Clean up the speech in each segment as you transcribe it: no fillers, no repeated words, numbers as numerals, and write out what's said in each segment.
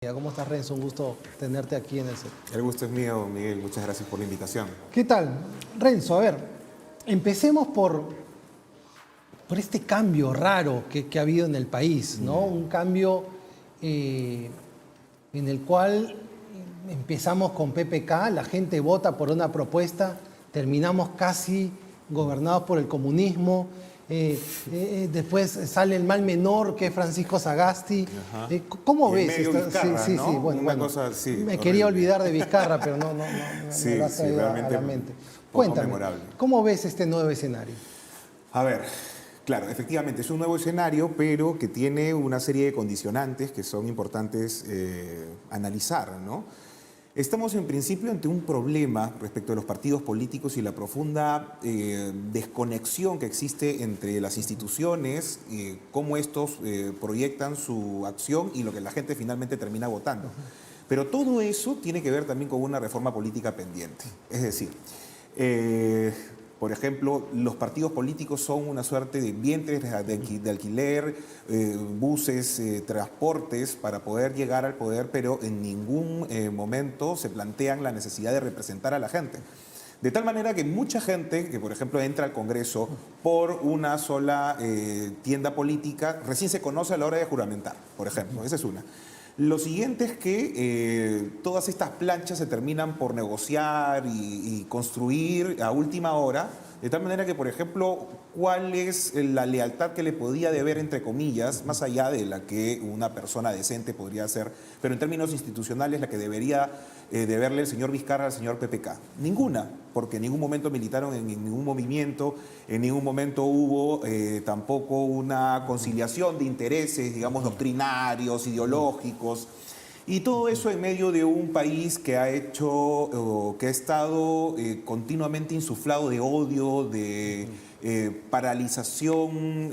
¿Cómo estás, Renzo? Un gusto tenerte aquí en el set. El gusto es mío, Miguel. Muchas gracias por la invitación. ¿Qué tal? Renzo, a ver, empecemos por este cambio raro que ha habido en el país, ¿no? Un cambio en el cual empezamos con PPK, la gente vota por una propuesta, terminamos casi gobernados por el comunismo. Después sale el mal menor, que es Francisco Sagasti. ¿Cómo ves medio esto? Vizcarra, Sí, ¿no? bueno, Una cosa, sí, me horrible. quería olvidar de Vizcarra, pero no Sí, me lo has sí, traído a realmente la mente. poco Cuéntame, memorable. ¿cómo ves este nuevo escenario? A ver, claro, efectivamente es un nuevo escenario, pero que tiene una serie de condicionantes que son importantes analizar, ¿no? Estamos en principio ante un problema respecto a los partidos políticos y la profunda desconexión que existe entre las instituciones, cómo estos proyectan su acción y lo que la gente finalmente termina votando. Pero todo eso tiene que ver también con una reforma política pendiente. Es decir, por ejemplo, los partidos políticos son una suerte de vientres de alquiler, buses, transportes para poder llegar al poder, pero en ningún momento se plantean la necesidad de representar a la gente. De tal manera que mucha gente que, por ejemplo, entra al Congreso por una sola tienda política, recién se conoce a la hora de juramentar, por ejemplo. Esa es una. Lo siguiente es que todas estas planchas se terminan por negociar y construir a última hora, de tal manera que, por ejemplo, cuál es la lealtad que le podía deber, entre comillas, más allá de la que una persona decente podría hacer, pero en términos institucionales la que debería deberle el señor Vizcarra al señor PPK. Ninguna, porque en ningún momento militaron en ningún movimiento, en ningún momento hubo tampoco una conciliación de intereses, digamos, doctrinarios, ideológicos. Y todo eso en medio de un país que ha hecho, que ha estado continuamente insuflado de odio, de paralización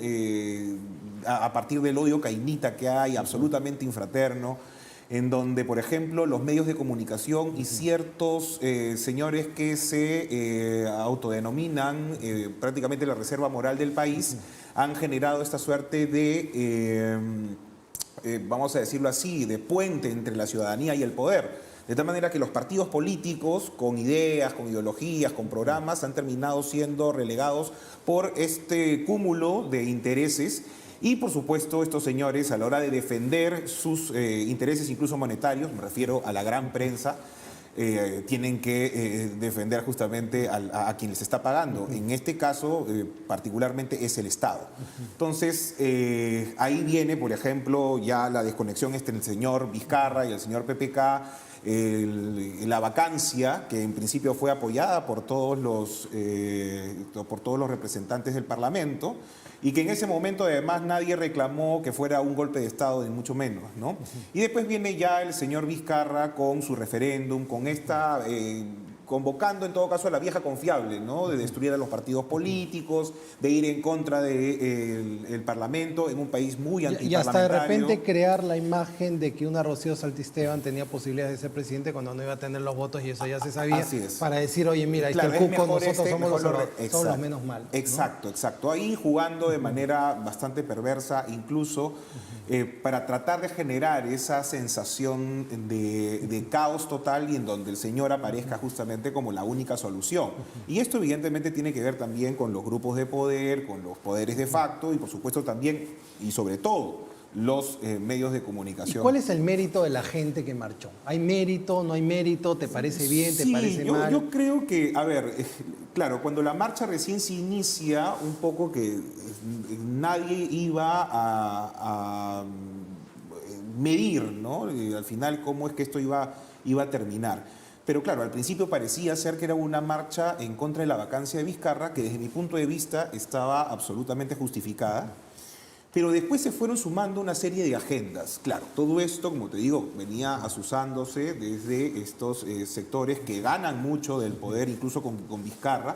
a partir del odio cainita que hay, absolutamente infraterno, en donde, por ejemplo, los medios de comunicación y ciertos señores que se autodenominan prácticamente la reserva moral del país han generado esta suerte de vamos a decirlo así, de puente entre la ciudadanía y el poder. De tal manera que los partidos políticos, con ideas, con ideologías, con programas, han terminado siendo relegados por este cúmulo de intereses. Y, por supuesto, estos señores, a la hora de defender sus intereses, incluso monetarios, me refiero a la gran prensa, tienen que defender justamente a quien les está pagando. En este caso, particularmente, es el Estado. Entonces, ahí viene, por ejemplo, ya la desconexión entre el señor Vizcarra y el señor PPK, la vacancia, que en principio fue apoyada por todos los representantes del Parlamento, y que en ese momento además nadie reclamó que fuera un golpe de Estado, ni mucho menos, ¿no? Y después viene ya el señor Vizcarra con su referéndum, con esta convocando en todo caso a la vieja confiable, ¿no? De destruir a los partidos políticos, de ir en contra del Parlamento en un país muy Y antiparlamentario. hasta de repente crear la imagen de que una Rocío Saltisteban tenía posibilidades de ser presidente cuando no iba a tener los votos, y eso ya se sabía. Así es. Para decir, oye, mira, Claro, este es cuco, mejor nosotros somos exacto, los menos mal, ¿no? Exacto, exacto. Ahí jugando de manera bastante perversa, incluso para tratar de generar esa sensación de caos total y en donde el señor aparezca justamente como la única solución. Y esto evidentemente tiene que ver también con los grupos de poder, con los poderes de facto y por supuesto también y sobre todo los medios de ¿Y comunicación. cuál es el mérito de la gente que marchó? ¿Hay mérito, no hay mérito? ¿Te parece bien, te parece mal? Yo creo que, a ver, claro, cuando la marcha recién se inicia, un poco que nadie iba a medir, ¿no? Al final cómo es que esto iba a terminar. Pero claro, al principio parecía ser que era una marcha en contra de la vacancia de Vizcarra, que desde mi punto de vista estaba absolutamente justificada. Pero después se fueron sumando una serie de agendas. Claro, todo esto, como te digo, venía asusándose desde estos sectores que ganan mucho del poder, incluso con Vizcarra,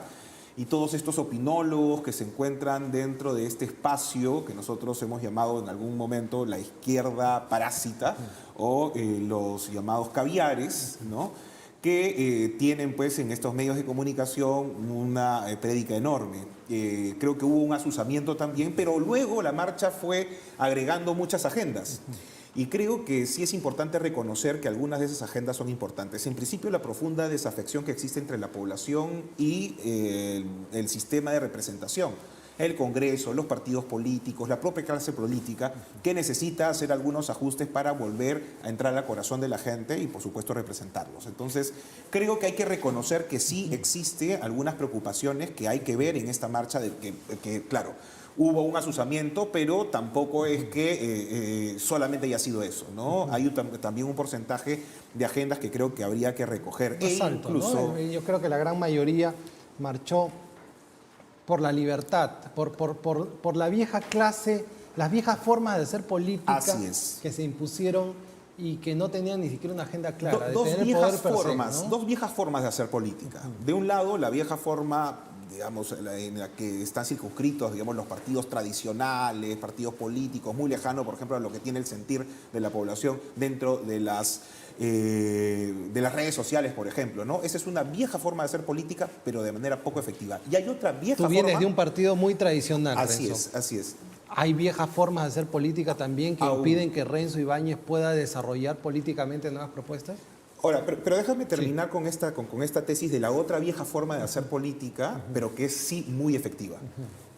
y todos estos opinólogos que se encuentran dentro de este espacio que nosotros hemos llamado en algún momento la izquierda parásita o los llamados caviares, ¿no? Que tienen pues en estos medios de comunicación una prédica enorme. Creo que hubo un asusamiento también, pero luego la marcha fue agregando muchas agendas. Y creo que sí es importante reconocer que algunas de esas agendas son importantes. En principio, la profunda desafección que existe entre la población y el sistema de representación. El Congreso, los partidos políticos, la propia clase política, que necesita hacer algunos ajustes para volver a entrar al corazón de la gente y, por supuesto, representarlos. Entonces, creo que hay que reconocer que sí existe algunas preocupaciones que hay que ver en esta marcha, claro, hubo un asusamiento, pero tampoco es que solamente haya sido eso, ¿no? Hay también un porcentaje de agendas que creo que habría que recoger. Más alto, ¿no? Yo creo que la gran mayoría marchó por la libertad, por la vieja clase, las viejas formas de hacer política que se impusieron y que no tenían ni siquiera una agenda clara. Dos viejas formas de hacer política. De un lado, la vieja forma, digamos, en la que están circunscritos, digamos, los partidos tradicionales, partidos políticos, muy lejanos, por ejemplo, a lo que tiene el sentir de la población dentro de las redes sociales, por ejemplo, ¿no? Esa es una vieja forma de hacer política, pero de manera poco efectiva. Y hay otra vieja forma... Tú vienes de un partido muy tradicional, Así Renzo. así es. Hay viejas formas de hacer política también que impiden que Renzo Ibáñez pueda desarrollar políticamente nuevas propuestas. Ahora, pero déjame terminar con esta tesis de la otra vieja forma de hacer política, pero que es sí muy efectiva,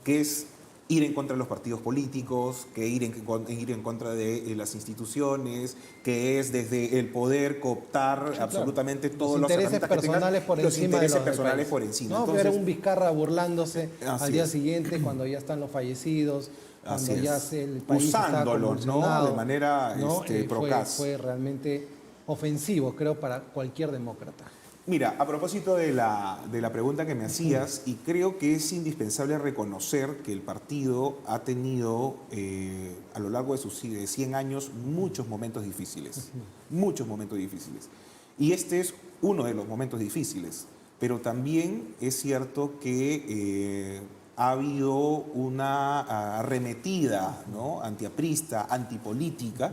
que es ir en contra de los partidos políticos, que ir en contra de las instituciones, que es desde el poder cooptar absolutamente todos los intereses personales por encima de los personales por encima. No, ver un Vizcarra burlándose al día siguiente cuando ya están los fallecidos, cuando ya el país está convulsionado, ¿no? De manera procaz. Fue realmente ofensivo, creo, para cualquier demócrata. Mira, a propósito de la pregunta que me hacías, y creo que es indispensable reconocer que el partido ha tenido a lo largo de sus 100 años muchos momentos difíciles, muchos momentos difíciles. Y este es uno de los momentos difíciles, pero también es cierto que ha habido una arremetida, ¿no?, antiaprista, antipolítica,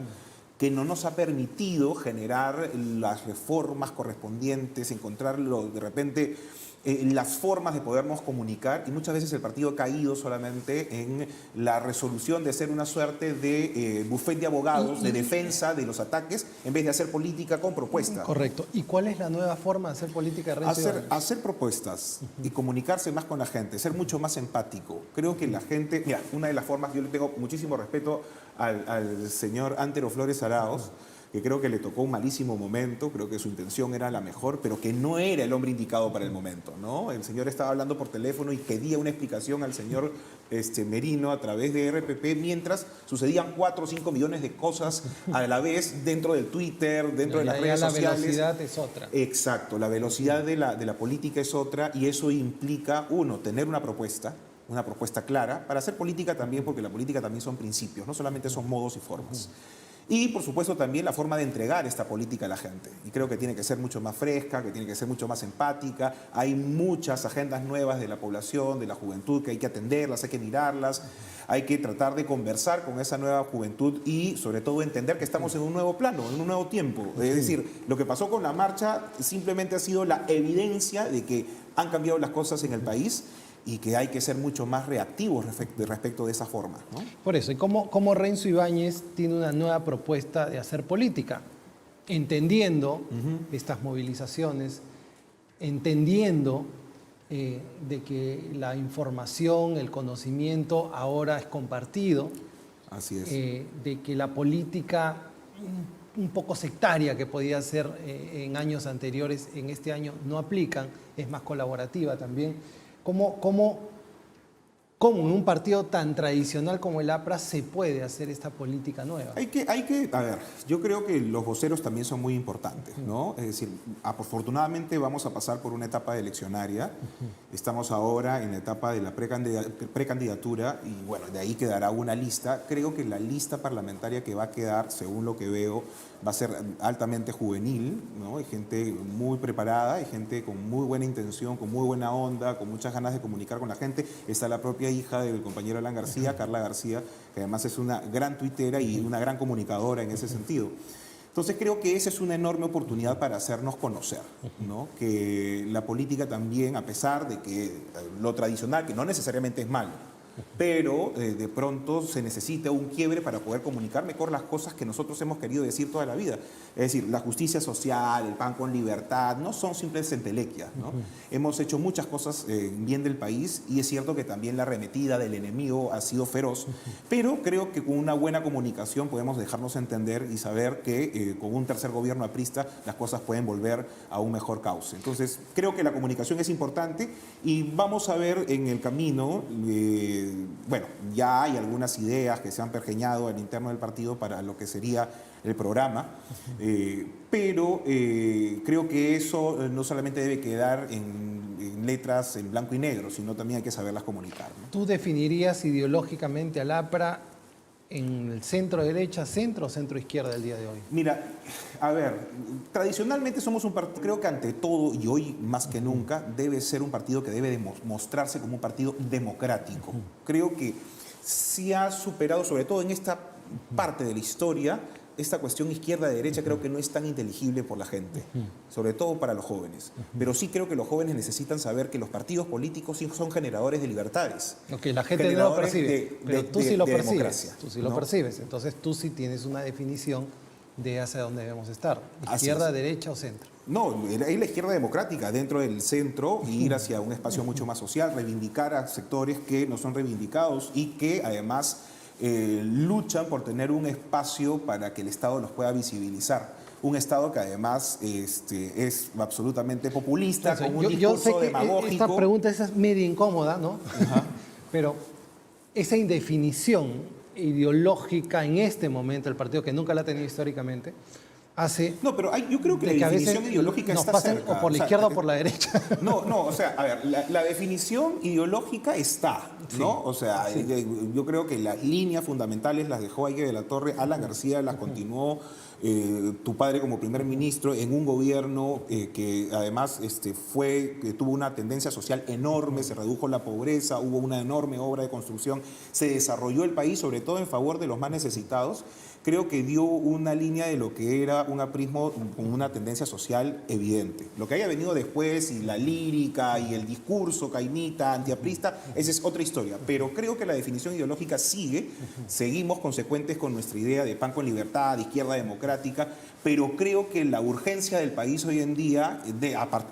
que no nos ha permitido generar las reformas correspondientes, encontrarlo de repente las formas de podernos comunicar, y muchas veces el partido ha caído solamente en la resolución de ser una suerte de buffet de abogados, de defensa de los ataques, en vez de hacer política con propuestas. Correcto. ¿Y cuál es la nueva forma de hacer política de Renzo Ibáñez? Hacer propuestas y comunicarse más con la gente, ser mucho más empático. Creo que la gente, mira, una de las formas, yo le tengo muchísimo respeto al señor Antero Flores Arauz, que creo que le tocó un malísimo momento, creo que su intención era la mejor, pero que no era el hombre indicado para el momento, ¿no? El señor estaba hablando por teléfono y pedía una explicación al señor Merino a través de RPP, mientras sucedían 4 o 5 millones de cosas a la vez dentro del Twitter, dentro de las redes sociales. La velocidad es otra. Exacto, la velocidad de la política es otra, y eso implica, uno, tener una propuesta clara, para hacer política también, porque la política también son principios, no solamente son modos y formas. Y, por supuesto, también la forma de entregar esta política a la gente. Y creo que tiene que ser mucho más fresca, que tiene que ser mucho más empática. Hay muchas agendas nuevas de la población, de la juventud, que hay que atenderlas, hay que mirarlas. Hay que tratar de conversar con esa nueva juventud y, sobre todo, entender que estamos en un nuevo plano, en un nuevo tiempo. Es decir, lo que pasó con la marcha simplemente ha sido la evidencia de que han cambiado las cosas en el país, y que hay que ser mucho más reactivos respecto de esa forma, ¿no? Por eso, ¿y cómo Renzo Ibáñez tiene una nueva propuesta de hacer política? Entendiendo estas movilizaciones, entendiendo de que la información, el conocimiento ahora es compartido. Así es. De que la política un poco sectaria que podía ser en años anteriores, en este año no aplican, es más colaborativa también. ¿Cómo en un partido tan tradicional como el APRA se puede hacer esta política nueva? A ver, yo creo que los voceros también son muy importantes, ¿no? Es decir, afortunadamente vamos a pasar por una etapa eleccionaria. Estamos ahora en la etapa de la precandidatura y, bueno, de ahí quedará una lista. Creo que la lista parlamentaria que va a quedar, según lo que veo, va a ser altamente juvenil, ¿no? Hay gente muy preparada, hay gente con muy buena intención, con muy buena onda, con muchas ganas de comunicar con la gente. Está la propia hija del compañero Alan García, Carla García, que además es una gran tuitera y una gran comunicadora en ese sentido. Entonces creo que esa es una enorme oportunidad para hacernos conocer, ¿no? Que la política también, a pesar de que lo tradicional, que no necesariamente es malo, pero de pronto se necesita un quiebre para poder comunicar mejor las cosas que nosotros hemos querido decir toda la vida. Es decir, la justicia social, el pan con libertad, no son simples entelequias, ¿no? Hemos hecho muchas cosas en bien del país y es cierto que también la arremetida del enemigo ha sido feroz, pero creo que con una buena comunicación podemos dejarnos entender y saber que con un tercer gobierno aprista las cosas pueden volver a un mejor cauce. Entonces, creo que la comunicación es importante y vamos a ver en el camino, bueno, ya hay algunas ideas que se han pergeñado al interno del partido para lo que sería el programa, pero creo que eso no solamente debe quedar en letras en blanco y negro, sino también hay que saberlas comunicar, ¿no? ¿Tú definirías ideológicamente al APRA en el centro derecha, centro o centro izquierda el día de hoy? Mira, a ver, tradicionalmente somos un partido, creo que ante todo y hoy más que nunca debe ser un partido que debe mostrarse como un partido democrático. Creo que sí ha superado, sobre todo en esta parte de la historia, esta cuestión izquierda-derecha creo que no es tan inteligible por la gente, sobre todo para los jóvenes. Pero sí creo que los jóvenes necesitan saber que los partidos políticos sí son generadores de libertades. Ok, la gente no lo percibe, pero tú sí lo percibes. Democracia, Tú sí lo ¿no? percibes. Entonces tú sí tienes una definición de hacia dónde debemos estar. Así Izquierda, es. derecha o centro. No, es la izquierda democrática dentro del centro y ir hacia un espacio mucho más social, reivindicar a sectores que no son reivindicados y que además luchan por tener un espacio para que el Estado los pueda visibilizar. Un Estado que además es absolutamente populista, Entonces, con un yo sé discurso que demagógico. esta pregunta es media incómoda, ¿no? Pero esa indefinición ideológica en este momento, el partido que nunca la ha tenido históricamente, hace No, pero yo creo que de la que a veces definición ideológica nos está pasen cerca. o por la O sea, izquierda o por la derecha. No, o sea, a ver, la definición ideológica está, ¿no? Sí, O sea, yo creo que las líneas fundamentales las dejó Aguirre de la Torre, Alan García las continuó, tu padre como primer ministro en un gobierno que además que tuvo una tendencia social enorme, se redujo la pobreza, hubo una enorme obra de construcción, se desarrolló el país sobre todo en favor de los más necesitados. Creo que dio una línea de lo que era un aprismo con una tendencia social evidente. Lo que haya venido después y la lírica y el discurso caimita, antiaprista, esa es otra historia. Pero creo que la definición ideológica sigue, seguimos consecuentes con nuestra idea de pan con libertad, de izquierda democrática, pero creo que la urgencia del país hoy en día,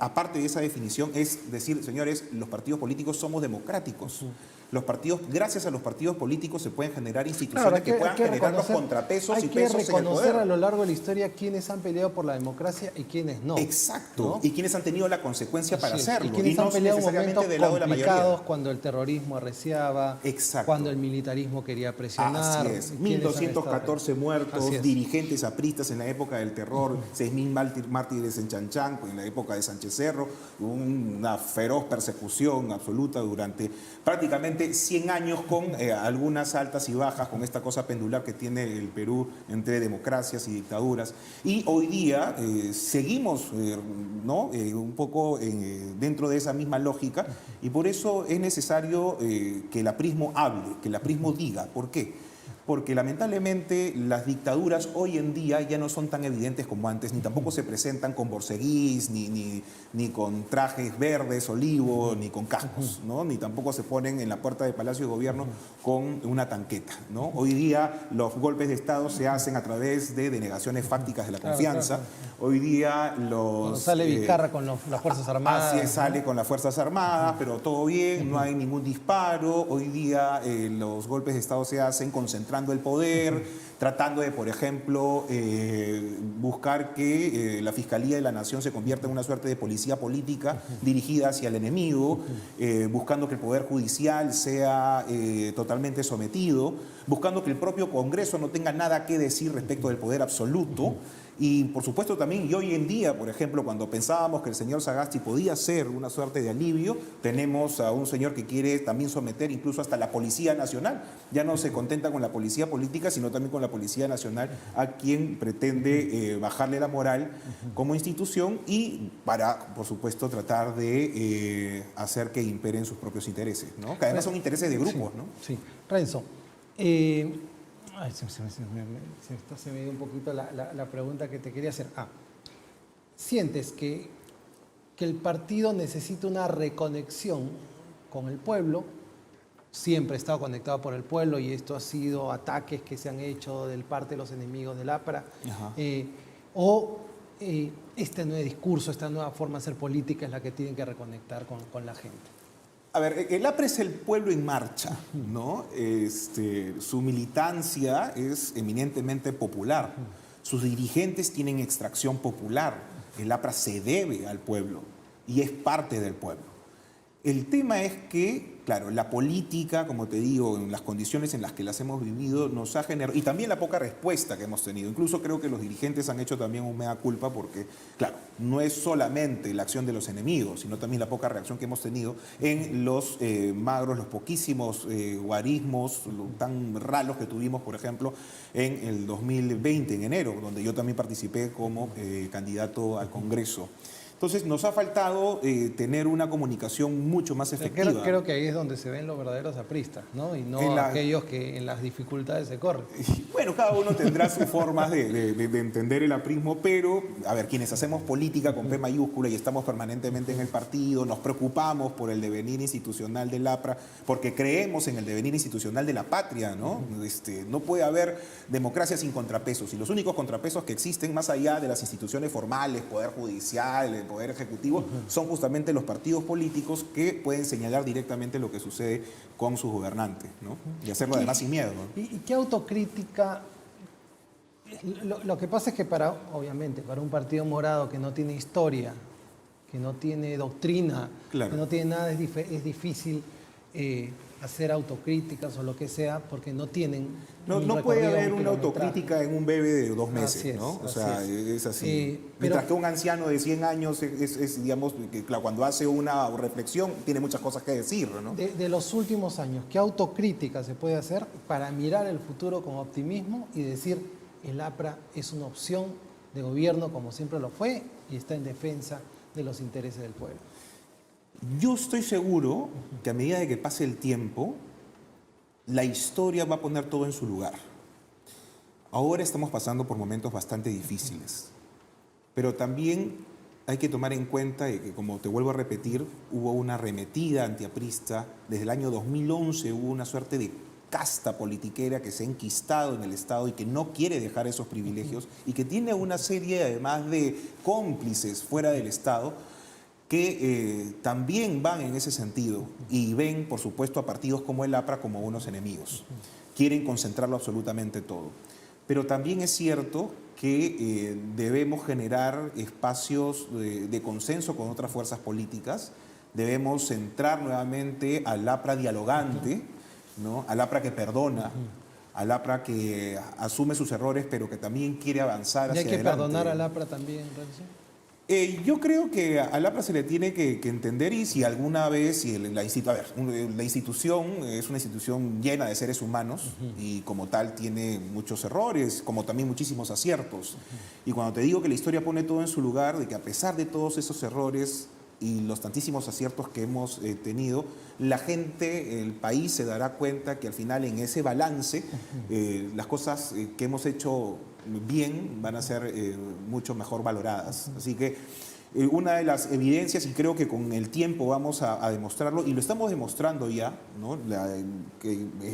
aparte de esa definición, es decir, señores, los partidos políticos somos democráticos. Los partidos, gracias a los partidos políticos se pueden generar instituciones que puedan generar los contrapesos y pesos en el poder. Hay que reconocer a lo largo de la historia quiénes han peleado por la democracia y quiénes no. Exacto, ¿no? y quienes han tenido la consecuencia para hacerlo. Y quienes no han peleado necesariamente momentos del lado de la complicados mayoría. cuando el terrorismo arreciaba, Exacto. cuando el militarismo quería presionar. Así es, ¿Quiénes han 1214 estado? muertos, Así es. dirigentes apristas en la época del terror, 6.000 mártires en Chanchán, en la época de Sánchez Cerro, una feroz persecución absoluta durante prácticamente 100 años con algunas altas y bajas, con esta cosa pendular que tiene el Perú entre democracias y dictaduras. Y hoy día seguimos un poco dentro de esa misma lógica y por eso es necesario que el aprismo hable, que el aprismo diga. ¿Por qué? Porque lamentablemente las dictaduras hoy en día ya no son tan evidentes como antes, ni tampoco se presentan con borceguís, ni con trajes verdes, olivos, ni con cascos, ¿no? Ni tampoco se ponen en la puerta del Palacio de Gobierno con una tanqueta, ¿no? Hoy día los golpes de Estado se hacen a través de denegaciones fácticas de la confianza. Claro. Hoy día Cuando sale Vizcarra con las Fuerzas Armadas. Así es, sale con las Fuerzas Armadas, pero todo bien, no hay ningún disparo. Hoy día los golpes de Estado se hacen concentrando el poder, tratando de, por ejemplo, buscar que la Fiscalía de la Nación se convierta en una suerte de policía política dirigida hacia el enemigo, buscando que el Poder Judicial sea totalmente sometido, buscando que el propio Congreso no tenga nada que decir respecto del poder absoluto. Y por supuesto también, y hoy en día, por ejemplo, cuando pensábamos que el señor Sagasti podía ser una suerte de alivio, tenemos a un señor que quiere también someter incluso hasta la Policía Nacional. Ya no se contenta con la policía política, sino también con la Policía Nacional, a quien pretende bajarle la moral como institución y para, por supuesto, tratar de hacer que imperen sus propios intereses, ¿no? Que además son intereses de grupos, ¿no? Sí. Renzo, se me dio un poquito la pregunta que te quería hacer. ¿Sientes que el partido necesita una reconexión con el pueblo? O siempre ha estado conectado por el pueblo y esto ha sido ataques que se han hecho del parte de los enemigos del APRA. O este nuevo discurso, esta nueva forma de hacer política es la que tienen que reconectar con la gente. A ver, el APRA es el pueblo en marcha, ¿no? Su militancia es eminentemente popular. Sus dirigentes tienen extracción popular. El APRA se debe al pueblo y es parte del pueblo. El tema es que, claro, la política, como te digo, en las condiciones en las que las hemos vivido, nos ha generado, y también la poca respuesta que hemos tenido. Incluso creo que los dirigentes han hecho también un mea culpa porque, claro, no es solamente la acción de los enemigos, sino también la poca reacción que hemos tenido en los magros, los poquísimos guarismos tan raros que tuvimos, por ejemplo, en el 2020, en enero, donde yo también participé como candidato al Congreso. Entonces nos ha faltado tener una comunicación mucho más efectiva. Creo que ahí es donde se ven los verdaderos apristas, ¿no? Y no aquellos que en las dificultades se corren. Bueno, cada uno tendrá sus formas de entender el aprismo, pero, a ver, quienes hacemos política con P mayúscula y estamos permanentemente en el partido, nos preocupamos por el devenir institucional del APRA, porque creemos en el devenir institucional de la patria, ¿no? No puede haber democracia sin contrapesos, y los únicos contrapesos que existen, más allá de las instituciones formales, poder judicial, poder ejecutivo, son justamente los partidos políticos que pueden señalar directamente lo que sucede con sus gobernantes, ¿no? Y hacerlo además sin miedo, ¿no? ¿Y qué autocrítica? Lo que pasa es que obviamente, para un partido morado que no tiene historia, que no tiene doctrina, claro, que no tiene nada, es difícil hacer autocríticas o lo que sea, porque no tienen... No puede haber una autocrítica en un bebé de 2 meses, ¿no? O sea, es así. Mientras que un anciano de 100 años digamos, que cuando hace una reflexión tiene muchas cosas que decir, ¿no? De los últimos años, ¿qué autocrítica se puede hacer para mirar el futuro con optimismo y decir el APRA es una opción de gobierno como siempre lo fue y está en defensa de los intereses del pueblo? Yo estoy seguro que a medida de que pase el tiempo, la historia va a poner todo en su lugar. Ahora estamos pasando por momentos bastante difíciles, pero también hay que tomar en cuenta que, como te vuelvo a repetir, hubo una arremetida antiaprista. Desde el año 2011 hubo una suerte de casta politiquera que se ha enquistado en el Estado y que no quiere dejar esos privilegios y que tiene una serie además de cómplices fuera del Estado que también van en ese sentido y ven, por supuesto, a partidos como el APRA como unos enemigos. Quieren concentrarlo absolutamente todo. Pero también es cierto que debemos generar espacios de consenso con otras fuerzas políticas, debemos centrar nuevamente al APRA dialogante, ¿no? Al APRA que perdona, al APRA que asume sus errores, pero que también quiere avanzar hacia adelante. ¿Y hay que perdonar al APRA también, Renzo? Yo creo que al APRA se le tiene que entender, y si alguna vez, la institución es una institución llena de seres humanos y como tal tiene muchos errores, como también muchísimos aciertos. Y cuando te digo que la historia pone todo en su lugar, de que a pesar de todos esos errores y los tantísimos aciertos que hemos tenido, la gente, el país se dará cuenta que al final en ese balance las cosas que hemos hecho bien van a ser mucho mejor valoradas. Así que una de las evidencias, y creo que con el tiempo vamos a demostrarlo, y lo estamos demostrando ya, ¿no?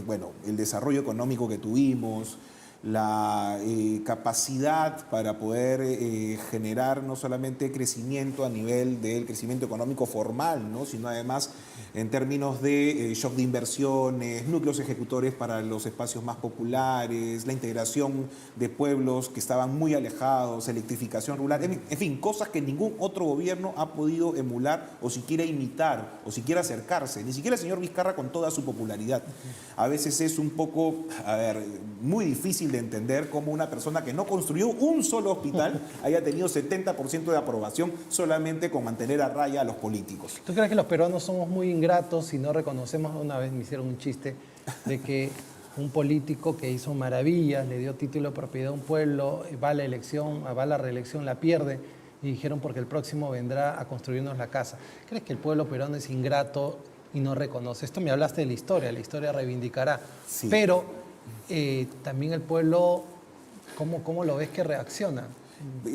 Bueno, el desarrollo económico que tuvimos, la capacidad para poder generar no solamente crecimiento a nivel del crecimiento económico formal, ¿no? Sino además en términos de shock de inversiones, núcleos ejecutores para los espacios más populares, la integración de pueblos que estaban muy alejados, electrificación rural, en fin, cosas que ningún otro gobierno ha podido emular o siquiera imitar o siquiera acercarse, ni siquiera el señor Vizcarra con toda su popularidad. A veces es un poco, muy difícil de entender cómo una persona que no construyó un solo hospital haya tenido 70% de aprobación solamente con mantener a raya a los políticos. ¿Tú crees que los peruanos somos muy ingratos si no reconocemos? Una vez me hicieron un chiste de que un político que hizo maravillas, le dio título de propiedad a un pueblo, va a la elección, va a la reelección, la pierde, y dijeron porque el próximo vendrá a construirnos la casa. ¿Crees que el pueblo peruano es ingrato y no reconoce? Esto me hablaste de la historia reivindicará, sí. Pero también el pueblo, ¿cómo lo ves que reacciona?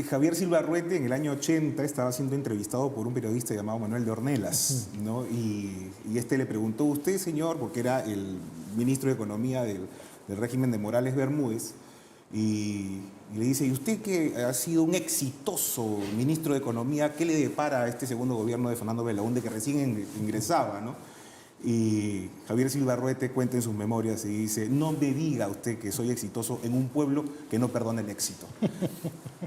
Javier Silva Arruete en el año 80 estaba siendo entrevistado por un periodista llamado Manuel de Ornelas, ¿no? Y este le preguntó, usted, señor, porque era el ministro de Economía del régimen de Morales Bermúdez, y le dice, ¿y usted que ha sido un exitoso ministro de Economía, qué le depara a este segundo gobierno de Fernando Belaúnde que recién ingresaba, ¿no? Y Javier Silva Arruete cuenta en sus memorias y dice, no me diga usted que soy exitoso en un pueblo que no perdona el éxito.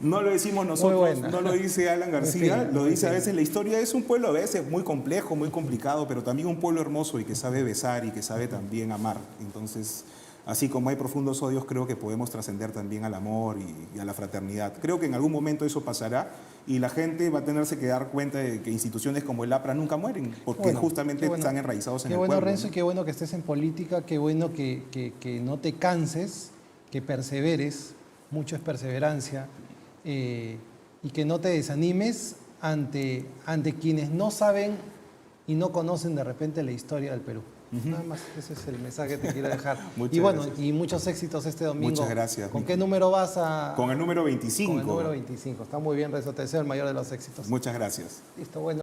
No lo decimos nosotros, no lo dice Alan García, lo dice a veces la historia. Es un pueblo a veces muy complejo, muy complicado, pero también un pueblo hermoso y que sabe besar y que sabe también amar. Entonces, así como hay profundos odios, creo que podemos trascender también al amor y a la fraternidad. Creo que en algún momento eso pasará y la gente va a tenerse que dar cuenta de que instituciones como el APRA nunca mueren, porque justamente están enraizados en el pueblo. Qué bueno, Renzo, y qué bueno que estés en política, qué bueno que no te canses, que perseveres, mucho es perseverancia, y que no te desanimes ante quienes no saben y no conocen de repente la historia del Perú. Nada más, ese es el mensaje que te quiero dejar. Y bueno, gracias. y muchos éxitos este domingo. Muchas gracias. ¿Con qué número vas a...? Con el número 25. Con el número 25. Está muy bien, Renzo, te deseo el mayor de los éxitos. Muchas gracias. Listo, bueno.